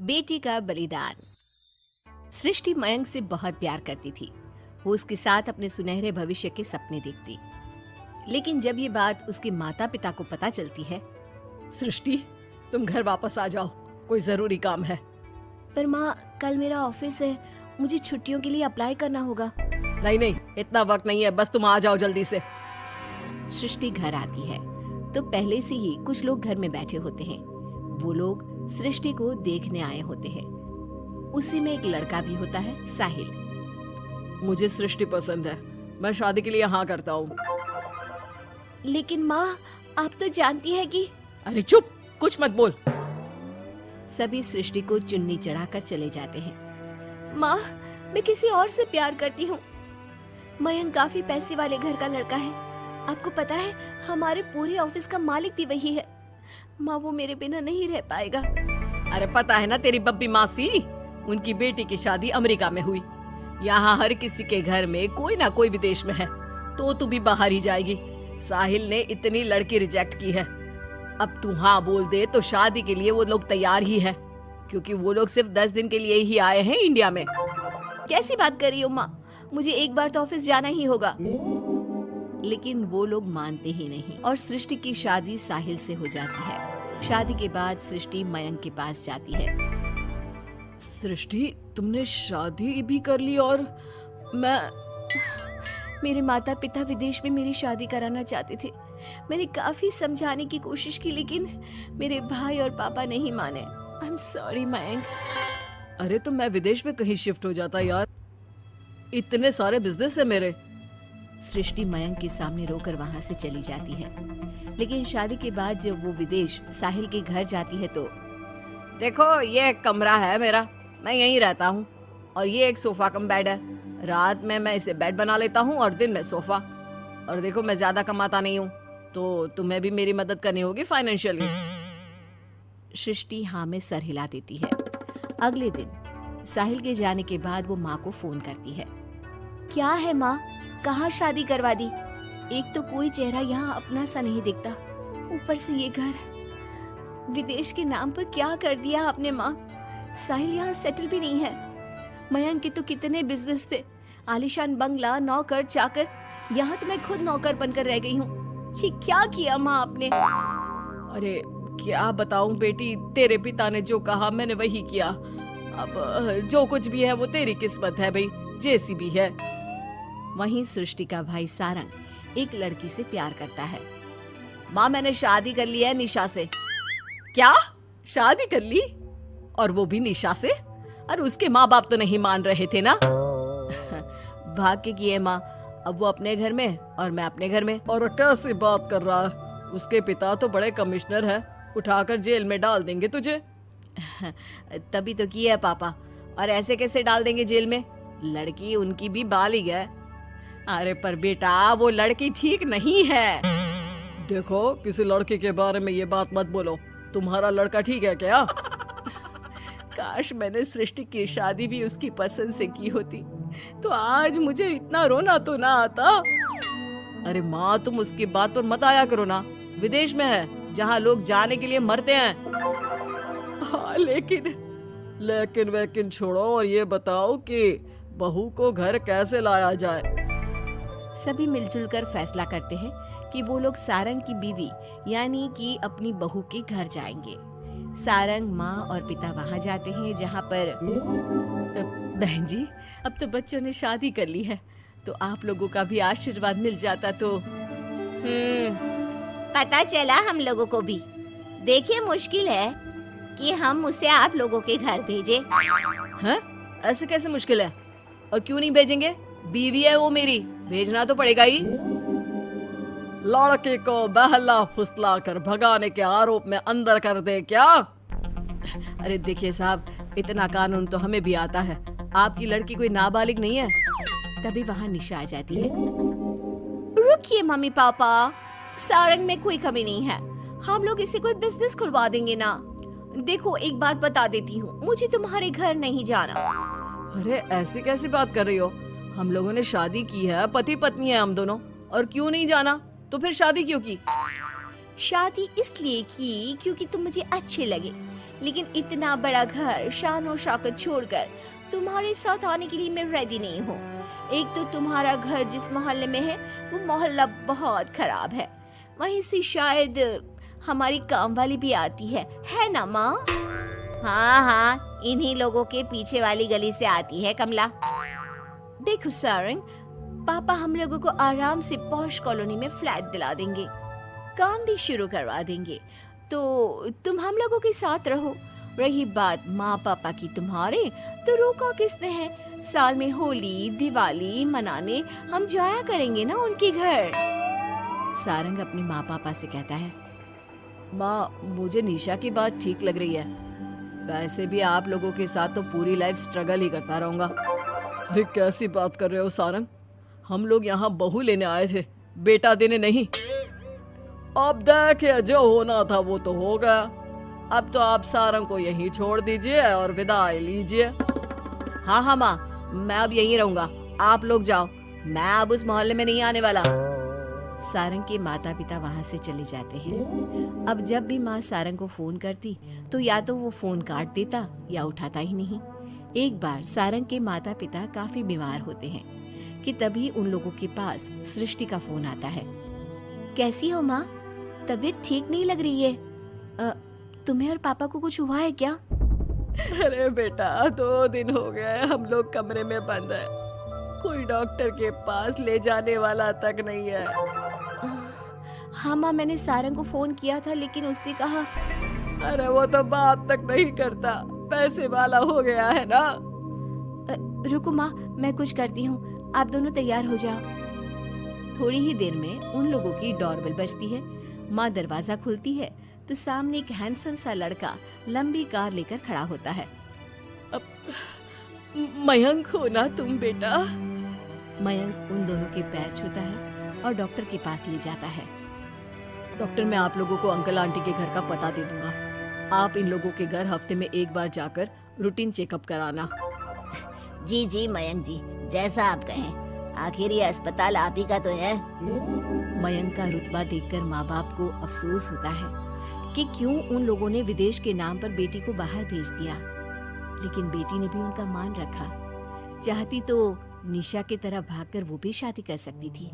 बेटी का बलिदान। सृष्टि मयंक से बहुत प्यार करती थी। वो उसके साथ अपने सुनहरे भविष्य के सपने देखती। लेकिन जब ये बात उसके माता पिता को पता चलती है, सृष्टि, तुम घर वापस आ जाओ, कोई जरूरी काम है। पर माँ, कल मेरा ऑफिस है, मुझे छुट्टियों के लिए अप्लाई करना होगा। नहीं नहीं, इतना वक्त नहीं है, बस तुम आ जाओ जल्दी से। सृष्टि घर आती है तो पहले से ही कुछ लोग घर में बैठे होते हैं। वो लोग सृष्टि को देखने आए होते हैं। उसी में एक लड़का भी होता है, साहिल। मुझे सृष्टि पसंद है, मैं शादी के लिए हाँ करता हूँ। लेकिन माँ, आप तो जानती है कि... अरे चुप, कुछ मत बोल। सभी सृष्टि को चुन्नी चढ़ाकर चले जाते हैं। माँ, मैं किसी और से प्यार करती हूँ। मयंक काफी पैसे वाले घर का लड़का है। आपको पता है, हमारे पूरे ऑफिस का मालिक भी वही है। माँ, वो मेरे बिना नहीं रह पाएगा। अरे पता है ना तेरी बब्बी मासी, उनकी बेटी की शादी अमेरिका में हुई। यहाँ हर किसी के घर में कोई ना कोई विदेश में है, तो तू भी बाहर ही जाएगी। साहिल ने इतनी लड़की रिजेक्ट की है। अब तू हाँ बोल दे तो शादी के लिए वो लोग तैयार ही है, क्योंकि वो लोग सिर्फ 10 दिन के लिए ही आए हैं इंडिया में। कैसी बात कर रही हो माँ, मुझे एक बार तो ऑफिस जाना ही होगा। लेकिन वो लोग मानते ही नहीं और सृष्टि की शादी साहिल से हो जाती है। शादी के बाद सृष्टि मयंक के पास जाती है। सृष्टि, तुमने शादी भी कर ली और मेरे माता पिता विदेश में मेरी शादी कराना चाहते थे। मैंने काफी समझाने की कोशिश की, लेकिन मेरे भाई और पापा नहीं माने। I am sorry Mayank. अरे तो मैं विदेश में कहीं शिफ्ट हो जाता यार, इतने सारे बिजनेस है मेरे। सृष्टि मयंक के सामने रोकर वहाँ से चली जाती है। लेकिन शादी के बाद जब वो विदेश साहिल के घर जाती है तो... देखो, ये एक कमरा है मेरा, मैं यहीं रहता हूँ, और ये एक सोफा कम बेड है। रात में मैं इसे बेड बना लेता हूँ और दिन में सोफा। और देखो, मैं ज्यादा कमाता नहीं हूँ, तो तुम्हें भी मेरी मदद करनी होगी फाइनेंशियली। सृष्टि हाँ में सर हिला देती है। अगले दिन साहिल के जाने के बाद वो माँ को फोन करती है। क्या है माँ, कहाँ शादी करवा दी? एक तो कोई चेहरा यहाँ अपना सा नहीं दिखता, ऊपर से ये घर। विदेश के नाम पर क्या कर दिया आपने माँ? साहिल यहाँ सेटल भी नहीं है। मयंक के तो कितने बिजनेस थे, आलीशान बंगला, नौकर चाकर। यहाँ तो मैं खुद नौकर बनकर रह गई हूँ। ये क्या किया माँ आपने? अरे क्या बताऊं बेटी, तेरे पिता ने जो कहा मैंने वही किया। अब जो कुछ भी है वो तेरी किस्मत है भाई, जैसी भी है। वहीं सृष्टि का भाई सारंग एक लड़की से प्यार करता है। माँ, मैंने शादी कर ली है निशा से। क्या? शादी कर ली? और वो भी निशा से? अरे उसके माँ बाप तो नहीं मान रहे थे ना। भाग्य की है माँ, अब वो अपने घर में और मैं अपने घर में। और कैसी बात कर रहा है, उसके पिता तो बड़े कमिश्नर है, उठाकर जेल में डाल देंगे तुझे। तभी तो किया है पापा, और ऐसे कैसे डाल देंगे जेल में? लड़की उनकी भी बालिग है। अरे पर बेटा, वो लड़की ठीक नहीं है। देखो, किसी लड़के के बारे में ये बात मत बोलो। तुम्हारा लड़का ठीक है क्या? काश मैंने सृष्टि की शादी भी उसकी पसंद से की होती, तो आज मुझे इतना रोना तो ना आता। अरे माँ, तुम उसकी बात पर मत आया करो ना। विदेश में है, जहाँ लोग जाने के लिए मरते हैं। हाँ, लेकिन वेकिन छोड़ो और ये बताओ कि बहू को घर कैसे लाया जाए। सभी मिलजुल कर फैसला करते हैं कि वो लोग सारंग की बीवी यानी कि अपनी बहू के घर जाएंगे। सारंग, माँ और पिता वहाँ जाते हैं, जहाँ पर... बहन जी, अब तो बच्चों ने शादी कर ली है, तो आप लोगों का भी आशीर्वाद मिल जाता तो... पता चला हम लोगों को भी। देखिए, मुश्किल है कि हम उसे आप लोगों के घर भेजे। हैं? ऐसे कैसे मुश्किल है? और क्यों नहीं भेजेंगे? बीवी है वो मेरी, भेजना तो पड़ेगा ही। लड़के को बहला फुसला कर भगाने के आरोप में अंदर कर दे क्या? अरे देखिए साहब, इतना कानून तो हमें भी आता है। आपकी लड़की कोई नाबालिग नहीं है। तभी वहाँ निशा आ जाती है। रुकिए मम्मी पापा, सारंग में कोई कमी नहीं है, हम लोग इसे कोई बिजनेस खुलवा देंगे ना। देखो, एक बात बता देती हूँ, मुझे तुम्हारे घर नहीं जाना। अरे ऐसी कैसी बात कर रही हो? हम लोगों ने शादी की है, पति पत्नी है हम दोनों, और क्यों नहीं जाना? तो फिर शादी क्यों की? शादी इसलिए की क्योंकि तुम मुझे अच्छे लगे, लेकिन इतना बड़ा घर शान और शौकत छोड़कर तुम्हारे साथ आने के लिए मैं रेडी नहीं हूँ। एक तो तुम्हारा घर जिस मोहल्ले में है वो मोहल्ला बहुत खराब है, वहीं से शायद हमारी काम वाली भी आती है ना माँ? हाँ हाँ, इन्हीं लोगों के पीछे वाली गली से आती है कमला। देखो सारंग, पापा हम लोगों को आराम से पॉश कॉलोनी में फ्लैट दिला देंगे, काम भी शुरू करवा देंगे, तो तुम हम लोगों के साथ रहो। रही बात माँ पापा की तुम्हारे, तो रोका किसने है? साल में होली दिवाली मनाने हम जाया करेंगे ना उनके घर। सारंग अपनी माँ पापा से कहता है, माँ मुझे निशा की बात ठीक लग रही है, वैसे भी आप लोगों के साथ तो पूरी लाइफ स्ट्रगल ही करता रहूंगा। अरे कैसी बात कर रहे हो सारंग, हम लोग यहाँ बहू लेने आए थे, बेटा देने नहीं। अब देखिए जो होना था वो तो हो गया, अब तो आप सारंग को यहीं छोड़ दीजिए और विदाई लीजिए। हाँ हाँ माँ, मैं अब यहीं रहूंगा, आप लोग जाओ, मैं अब उस मोहल्ले में नहीं आने वाला। सारंग के माता पिता वहां से चले जाते हैं। अब जब भी माँ सारंग को फोन करती तो या तो वो फोन काट देता या उठाता ही नहीं। एक बार सारंग के माता पिता काफी बीमार होते हैं कि तभी उन लोगों के पास सृष्टि का फोन आता है। कैसी हो माँ? तबीयत ठीक नहीं लग रही है। तुम्हें और पापा को कुछ हुआ है क्या? अरे बेटा 2 दिन हो गए हम लोग कमरे में बंद है, कोई डॉक्टर के पास ले जाने वाला तक नहीं है। हाँ माँ, मैंने सारंग को फोन किया था लेकिन उसने कहा। अरे वो तो बात तक नहीं करता, पैसे वाला हो गया है ना। रुको माँ, मैं कुछ करती हूँ, आप दोनों तैयार हो जाओ। थोड़ी ही देर में उन लोगों की डोरबेल बजती है। माँ दरवाजा खुलती है तो सामने एक हैंडसम सा लड़का लंबी कार लेकर खड़ा होता है। मयंक हो ना तुम बेटा? मयंक उन दोनों के पैर छूता है और डॉक्टर के पास ले जाता है। डॉक्टर, मैं आप लोगों को अंकल आंटी के घर का पता दे दूंगा, आप इन लोगों के घर हफ्ते में एक बार जाकर रूटीन चेकअप कराना। जी जी मयंक जी, जैसा आप कहें, आखिर ये अस्पताल आप ही का तो है। मयंक का रुतबा देखकर माँ बाप को अफसोस होता है कि क्यों उन लोगों ने विदेश के नाम पर बेटी को बाहर भेज दिया, लेकिन बेटी ने भी उनका मान रखा। चाहती तो निशा की तरह भागकर वो भी शादी कर सकती थी।